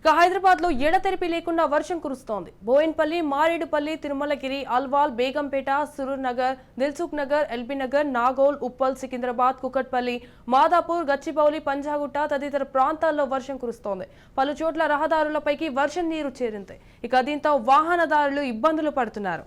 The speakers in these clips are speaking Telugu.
ఇక హైదరాబాద్ లో ఎడతెరిపి లేకుండా వర్షం కురుస్తోంది. బోయిన్పల్లి, మారేడుపల్లి, తిరుమలగిరి, అల్వాల్, బేగంపేట, సురూర్ నగర్, దిల్సుఖ్ నగర్, ఎల్బీ నగర్, నాగోల్, ఉప్పల్, సికింద్రాబాద్, కుకట్పల్లి, మాదాపూర్, గచ్చిబౌలి, పంజాగుట్ట తదితర ప్రాంతాల్లో వర్షం కురుస్తోంది. పలు చోట్ల రహదారులపైకి వర్షం నీరు చేరింది. ఇక దీంతో వాహనదారులు ఇబ్బందులు పడుతున్నారు.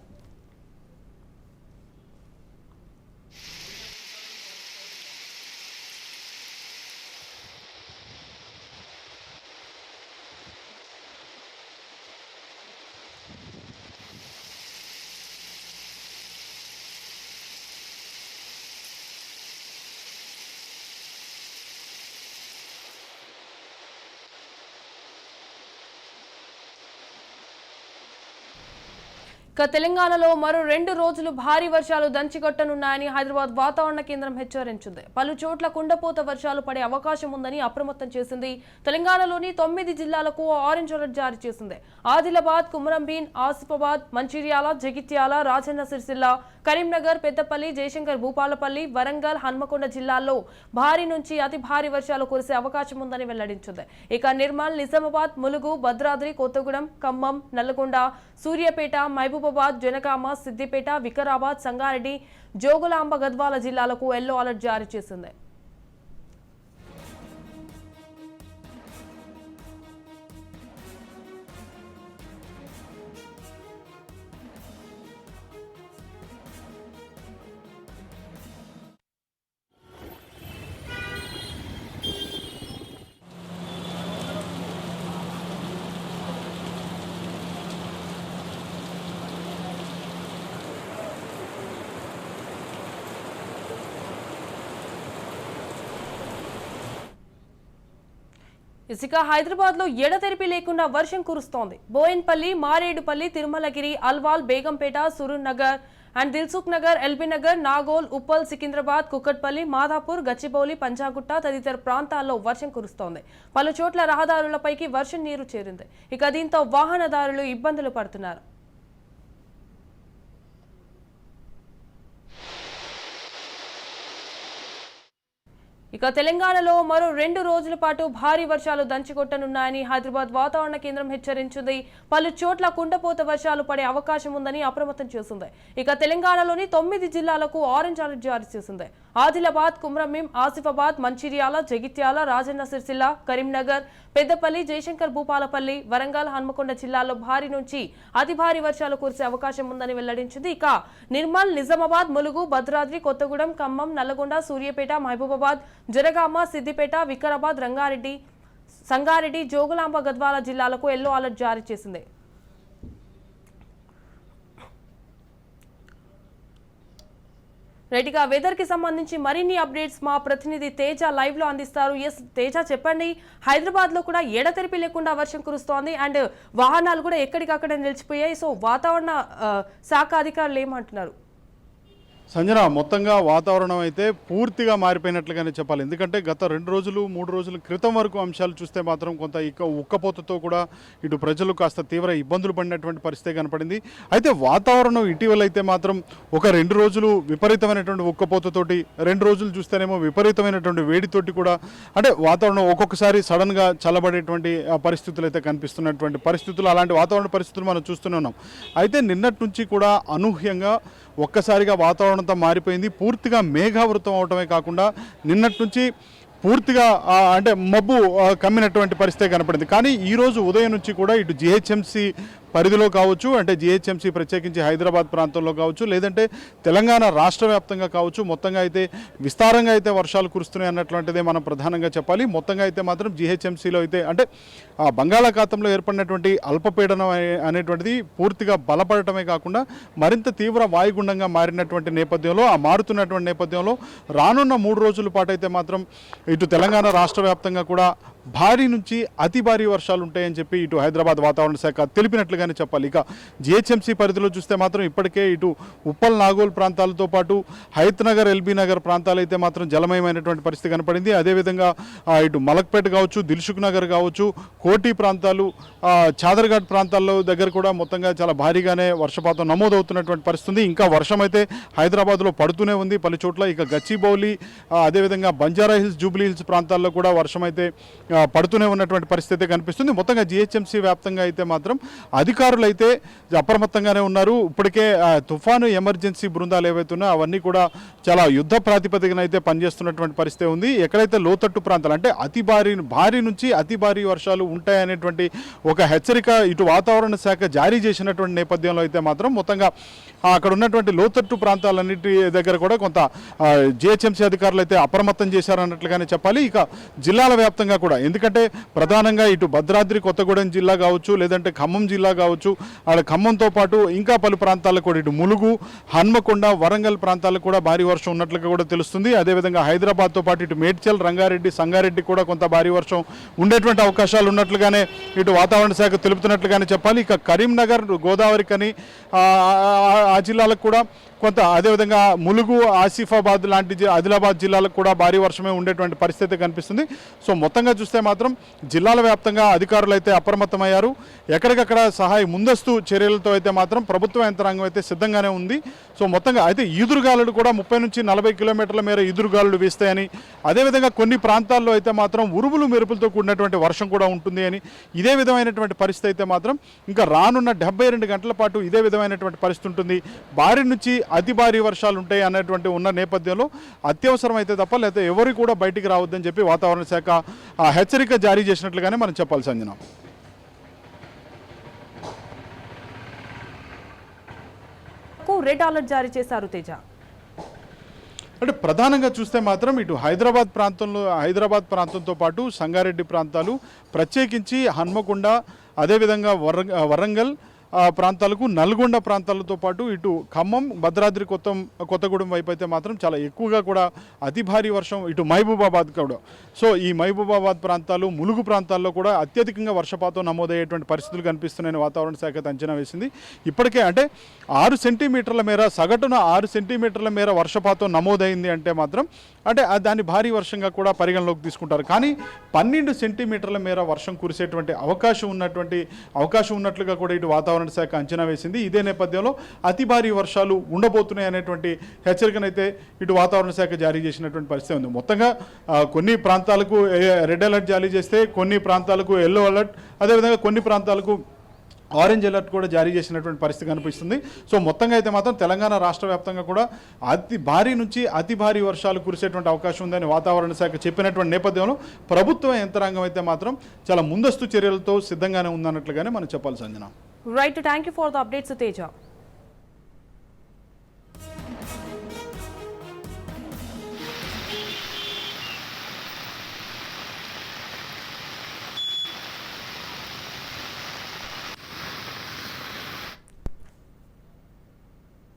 తెలంగాణలో మరో 2 రోజులు భారీ వర్షాలు దంచికొట్టనున్నాయని హైదరాబాద్ వాతావరణ కేంద్రం హెచ్చరించింది. పలు చోట్ల కుండపోత వర్షాలు పడే అవకాశం ఉందని అప్రమత్తం చేసింది. తెలంగాణలోని 9 జిల్లాలకు ఆరెంజ్ అలర్ట్ జారీ చేసింది. ఆదిలాబాద్, కుమరంభీం, ఆసిఫాబాద్, మంచిర్యాల, జగిత్యాల, రాజన్న సిరిసిల్ల, కరీంనగర్, పెద్దపల్లి, జయశంకర్ భూపాలపల్లి, వరంగల్, హన్మకొండ జిల్లాల్లో భారీ నుంచి అతి భారీ వర్షాలు కురిసే అవకాశం ఉందని వెల్లడించింది. ఇక నిర్మల్, నిజామాబాద్, ములుగు, భద్రాద్రి, కొత్తగూడెం, ఖమ్మం, నల్లగొండ, సూర్యాపేట, మహబూబాబాద్, జనగామ, సిద్దిపేట, వికారాబాద్, సంగారెడ్డి, జోగులాంబ, గద్వాల జిల్లాలకు ఎల్లో అలర్ట్ జారీ చేసింది. ఇసుక హైదరాబాద్ లో ఎడతెరిపి లేకుండా వర్షం కురుస్తోంది. బోయిన్పల్లి, మారేడుపల్లి, తిరుమలగిరి, అల్వాల్, బేగంపేట, సురూర్ నగర్ అండ్ దిల్సుఖ్ నగర్, ఎల్బీ నగర్, నాగోల్, ఉప్పల్, సికింద్రాబాద్, కుకట్పల్లి, మాదాపూర్, గచ్చిబౌలి, పంజాగుట్ట తదితర ప్రాంతాల్లో వర్షం కురుస్తోంది. పలు చోట్ల రహదారులపైకి వర్షం నీరు చేరింది. ఇక దీంతో వాహనదారులు ఇబ్బందులు పడుతున్నారు. ఇక తెలంగాణలో మరో 2 రోజుల పాటు భారీ వర్షాలు దంచికొట్టనున్నాయని హైదరాబాద్ వాతావరణ కేంద్రం హెచ్చరించింది. పలు చోట్ల కుండపోత వర్షాలు పడే అవకాశం ఉందని అప్రమత్తం చేసింది. ఇక తెలంగాణలోని 9 జిల్లాలకు ఆరెంజ్ అలర్ట్ జారీ చేసింది. ఆదిలాబాద్, కుమరంభీం, ఆసిఫాబాద్, మంచిర్యాల, జగిత్యాల, రాజన్న సిరిసిల్ల, కరీంనగర్, పెద్దపల్లి, జయశంకర్ భూపాలపల్లి, వరంగల్, హన్మకొండ జిల్లాల్లో భారీ నుంచి అతి భారీ వర్షాలు కురిసే అవకాశం ఉందని వెల్లడించింది. ఇక నిర్మల్, నిజామాబాద్, ములుగు, భద్రాద్రి, కొత్తగూడెం, ఖమ్మం, నల్లగొండ, సూర్యాపేట, మహబూబాబాద్, జనగామ, సిద్దిపేట, వికారాబాద్, రంగారెడ్డి, సంగారెడ్డి, జోగులాంబ, గద్వాల జిల్లాలకు ఎల్లో అలర్ట్ జారీ చేసింది. రైట్గా వెదర్ కి సంబంధించి మరిన్ని అప్డేట్స్ మా ప్రతినిధి తేజ లైవ్ లో అందిస్తారు. ఎస్ తేజ, చెప్పండి. హైదరాబాద్ లో కూడా ఎడతెరిపి లేకుండా వర్షం కురుస్తోంది అండ్ వాహనాలు కూడా ఎక్కడికక్కడ నిలిచిపోయాయి. సో వాతావరణ శాఖ అధికారులు ఏమంటున్నారు? సంజన, మొత్తంగా వాతావరణం అయితే పూర్తిగా మారిపోయినట్లుగానే చెప్పాలి. ఎందుకంటే గత 2 రోజులు 3 రోజుల క్రితం వరకు అంశాలు చూస్తే మాత్రం కొంత ఉక్కపోతతో కూడా ఇటు ప్రజలు కాస్త తీవ్ర ఇబ్బందులు పడినటువంటి పరిస్థితి కనపడింది. అయితే వాతావరణం ఇటీవల అయితే మాత్రం ఒక 2 రోజులు విపరీతమైనటువంటి ఉక్కపోతతోటి, 2 రోజులు చూస్తేనేమో విపరీతమైనటువంటి వేడితోటి కూడా, అంటే వాతావరణం ఒక్కొక్కసారి సడన్గా చల్లబడేటువంటి పరిస్థితులు అయితే కనిపిస్తున్నటువంటి పరిస్థితులు, అలాంటి వాతావరణ పరిస్థితులు మనం చూస్తూనే ఉన్నాం. అయితే నిన్నటి నుంచి కూడా అనూహ్యంగా ఒక్కసారిగా వాతావరణంతో మారిపోయింది. పూర్తిగా మేఘావృతం అవటమే కాకుండా నిన్నటి నుంచి పూర్తిగా అంటే మబ్బు కమ్మినటువంటి పరిస్థితి కనపడింది. కానీ ఈరోజు ఉదయం నుంచి కూడా ఇటు జిహెచ్ఎంసీ పరిధిలో కావచ్చు, అంటే జిహెచ్ఎంసీ ప్రత్యేకించి హైదరాబాద్ ప్రాంతంలో కావచ్చు, లేదంటే తెలంగాణ రాష్ట్ర వ్యాప్తంగా కావచ్చు, మొత్తంగా అయితే విస్తారంగా అయితే వర్షాలు కురుస్తున్నాయి అన్నటువంటిదే మనం ప్రధానంగా చెప్పాలి. మొత్తంగా అయితే మాత్రం జిహెచ్ఎంసీలో అయితే అంటే బంగాళాఖాతంలో ఏర్పడినటువంటి అల్పపీడనం అనేటువంటిది పూర్తిగా బలపడటమే కాకుండా మరింత తీవ్ర వాయుగుండంగా మారినటువంటి నేపథ్యంలో, మారుతున్నటువంటి నేపథ్యంలో రానున్న 3 రోజుల పాటు అయితే మాత్రం ఇటు తెలంగాణ రాష్ట్ర వ్యాప్తంగా కూడా భారీ నుంచి అతి భారీ వర్షాలు ఉంటాయని చెప్పి ఇటు హైదరాబాద్ వాతావరణ శాఖ తెలిపినట్లుగా ఉన్నట్లుగానే చెప్పాలి. ఇక జిహెచ్ఎంసీ పరిధిలో చూస్తే మాత్రం ఇప్పటికే ఇటు ఉప్పల్ నాగోల్ ప్రాంతాలతో పాటు హైత్ నగర్ ఎల్బీ నగర్ ప్రాంతాలు అయితే మాత్రం జలమయమైనటువంటి పరిస్థితి కనపడింది. అదేవిధంగా ఇటు మలక్పేట కావచ్చు, దిల్సుఖ్ నగర్ కావచ్చు, కోటి ప్రాంతాలు, చాదర్ఘాట్ ప్రాంతాల్లో దగ్గర కూడా మొత్తంగా చాలా భారీగానే వర్షపాతం నమోదవుతున్నటువంటి పరిస్థితి. ఇంకా వర్షం అయితే హైదరాబాద్లో పడుతూనే ఉంది పలు చోట్ల. ఇక గచ్చిబౌలి, అదేవిధంగా బంజారా హిల్స్, జూబ్లీ హిల్స్ ప్రాంతాల్లో కూడా వర్షం అయితే పడుతూనే ఉన్నటువంటి పరిస్థితి కనిపిస్తుంది. మొత్తంగా జిహెచ్ఎంసీ వ్యాప్తంగా అయితే మాత్రం అధికారులు అయితే అప్రమత్తంగానే ఉన్నారు. ఇప్పటికే తుఫాను ఎమర్జెన్సీ బృందాలు ఏవైతే ఉన్నాయో అవన్నీ కూడా చాలా యుద్ధ ప్రాతిపదికన అయితే పనిచేస్తున్నటువంటి పరిస్థితి ఉంది. ఎక్కడైతే లోతట్టు ప్రాంతాలు అంటే భారీ నుంచి అతి భారీ వర్షాలు ఉంటాయనేటువంటి ఒక హెచ్చరిక ఇటు వాతావరణ శాఖ జారీ చేసినటువంటి నేపథ్యంలో అయితే మాత్రం మొత్తంగా అక్కడ ఉన్నటువంటి లోతట్టు ప్రాంతాలన్నిటి దగ్గర కూడా కొంత జిహెచ్ఎంసీ అధికారులు అయితే అప్రమత్తం చేశారన్నట్లుగానే చెప్పాలి. ఇక జిల్లాల వ్యాప్తంగా కూడా, ఎందుకంటే ప్రధానంగా ఇటు భద్రాద్రి కొత్తగూడెం జిల్లా కావచ్చు, లేదంటే ఖమ్మం జిల్లా కావచ్చు, అక్కడ ఖమ్మంతో పాటు ఇంకా పలు ప్రాంతాలకు కూడా ఇటు ములుగు, హన్మకొండ, వరంగల్ ప్రాంతాలకు కూడా భారీ వర్షం ఉన్నట్లుగా కూడా తెలుస్తుంది. అదేవిధంగా హైదరాబాద్తో పాటు ఇటు మేడ్చల్, రంగారెడ్డి, సంగారెడ్డి కూడా కొంత భారీ వర్షం ఉండేటువంటి అవకాశాలు ఉన్నట్లుగానే ఇటు వాతావరణ శాఖ తెలుపుతున్నట్లుగానే చెప్పాలి. ఇక కరీంనగర్, గోదావరికని ఆ జిల్లాలకు కూడా కొంత, అదేవిధంగా ములుగు, ఆసిఫాబాద్ లాంటి ఆదిలాబాద్ జిల్లాలకు కూడా భారీ వర్షమే ఉండేటువంటి పరిస్థితి కనిపిస్తుంది. సో మొత్తంగా చూస్తే మాత్రం జిల్లాల వ్యాప్తంగా అధికారులు అయితే అప్రమత్తమయ్యారు. ఎక్కడికక్కడ ముందస్తు చర్యలతో అయితే మాత్రం ప్రభుత్వ యంత్రాంగం అయితే సిద్ధంగానే ఉంది. సో మొత్తంగా అయితే ఈదురుగాలులు కూడా 30 నుంచి 40 కిలోమీటర్ల మేర ఈదురుగాలులు వీస్తాయని, అదేవిధంగా కొన్ని ప్రాంతాల్లో అయితే మాత్రం ఉరుములు మెరుపులతో కూడినటువంటి వర్షం కూడా ఉంటుంది అని, ఇదే విధమైనటువంటి పరిస్థితి అయితే మాత్రం ఇంకా రానున్న 72 గంటల పాటు ఇదే విధమైనటువంటి పరిస్థితి ఉంటుంది. భారీ నుంచి అతి భారీ వర్షాలు ఉంటాయి అనేటువంటి ఉన్న నేపథ్యంలో అత్యవసరం అయితే తప్ప లేకపోతే ఎవరు కూడా బయటికి రావద్దని చెప్పి వాతావరణ శాఖ హెచ్చరిక జారీ చేసినట్లుగానే మనం చెప్పాలి. సంజన, రెడ్ అలర్ట్ జారీ చేశారు తేజ. అంటే ప్రధానంగా చూస్తే మాత్రం ఇటు హైదరాబాద్ ప్రాంతంతో పాటు సంగారెడ్డి ప్రాంతాలు, ప్రత్యేకించి హన్మకొండ, అదేవిధంగా వరంగల్ ప్రాంతాలకు, నల్గొండ ప్రాంతాలతో పాటు ఇటు ఖమ్మం, భద్రాద్రి కొత్తగూడెం వైపు అయితే మాత్రం చాలా ఎక్కువగా కూడా అతి భారీ వర్షం, ఇటు మహబూబాబాద్ కూడా. సో ఈ మహబూబాబాద్ ప్రాంతాలు, ములుగు ప్రాంతాల్లో కూడా అత్యధికంగా వర్షపాతం నమోదయ్యేటువంటి పరిస్థితులు కనిపిస్తున్నాయని వాతావరణ శాఖ అంచనా వేసింది. ఇప్పటికే అంటే 6 సెంటీమీటర్ల మేర, సగటున 6 సెంటీమీటర్ల మేర వర్షపాతం నమోదైంది అంటే మాత్రం అంటే దాన్ని భారీ వర్షంగా కూడా పరిగణలోకి తీసుకుంటారు. కానీ 12 సెంటీమీటర్ల మేర వర్షం కురిసేటువంటి అవకాశం ఉన్నట్లుగా కూడా ఇటు వాతావరణ శాఖ అంచనా వేసింది. ఇదే నేపథ్యంలో అతి భారీ వర్షాలు ఉండబోతున్నాయి అనేటువంటి హెచ్చరికనైతే ఇటు వాతావరణ శాఖ జారీ చేసినటువంటి పరిస్థితి ఉంది. మొత్తంగా కొన్ని ప్రాంతాలకు రెడ్ అలర్ట్ జారీ చేస్తే, కొన్ని ప్రాంతాలకు ఎల్లో అలర్ట్, అదేవిధంగా కొన్ని ప్రాంతాలకు ఆరెంజ్ అలర్ట్ కూడా జారీ చేసినటువంటి పరిస్థితి కనిపిస్తుంది. సో మొత్తంగా అయితే మాత్రం తెలంగాణ రాష్ట్ర వ్యాప్తంగా కూడా భారీ నుంచి అతి భారీ వర్షాలు కురిసేటువంటి అవకాశం ఉందని వాతావరణ శాఖ చెప్పినటువంటి నేపథ్యంలో ప్రభుత్వ యంత్రాంగం అయితే మాత్రం చాలా ముందస్తు చర్యలతో సిద్ధంగానే ఉందన్నట్లుగానే మనం చెప్పాలి. Sanjana, right, thank you for the updates Teja.